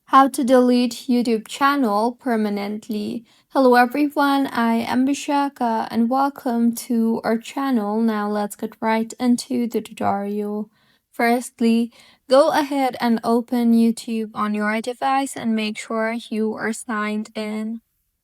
How to delete YouTube channel permanently. Hello everyone, I am Bishaka and welcome to our channel. Now let's get right into the tutorial. Firstly, go ahead and open YouTube on your device and make sure you are signed in.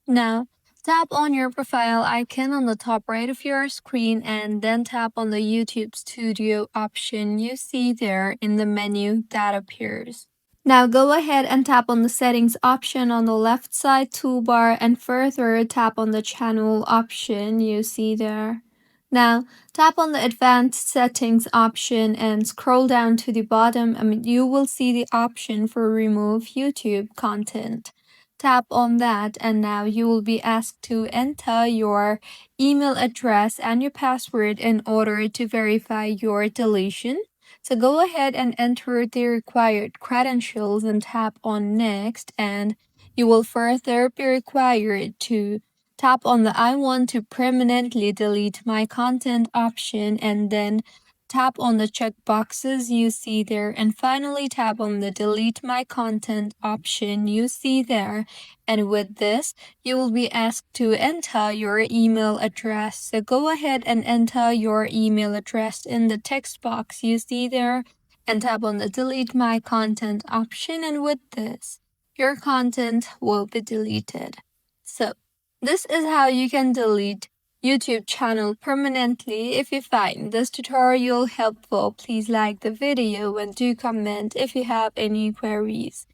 Now, tap on your profile icon on the top right of your screen and then tap on the YouTube Studio option you see there in the menu that appears. Now go ahead and tap on the settings option on the left side toolbar and further tap on the channel option you see there. Now tap on the advanced settings option and scroll down to the bottom and you will see the option for remove YouTube content. Tap on that and now you will be asked to enter your email address and your password in order to verify your deletion. So go ahead and enter the required credentials and tap on next, and you will further be required to tap on the I want to permanently delete my content option and then tap on the check boxes you see there, and finally tap on the delete my content option you see there. And with this, you will be asked to enter your email address. So go ahead and enter your email address in the text box you see there and tap on the delete my content option, and with this, your content will be deleted. So this is how you can delete YouTube channel permanently. If you find this tutorial helpful, please like the video and do comment if you have any queries.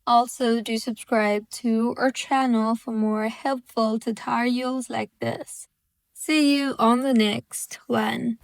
Also, do subscribe to our channel for more helpful tutorials like this. See you on the next one.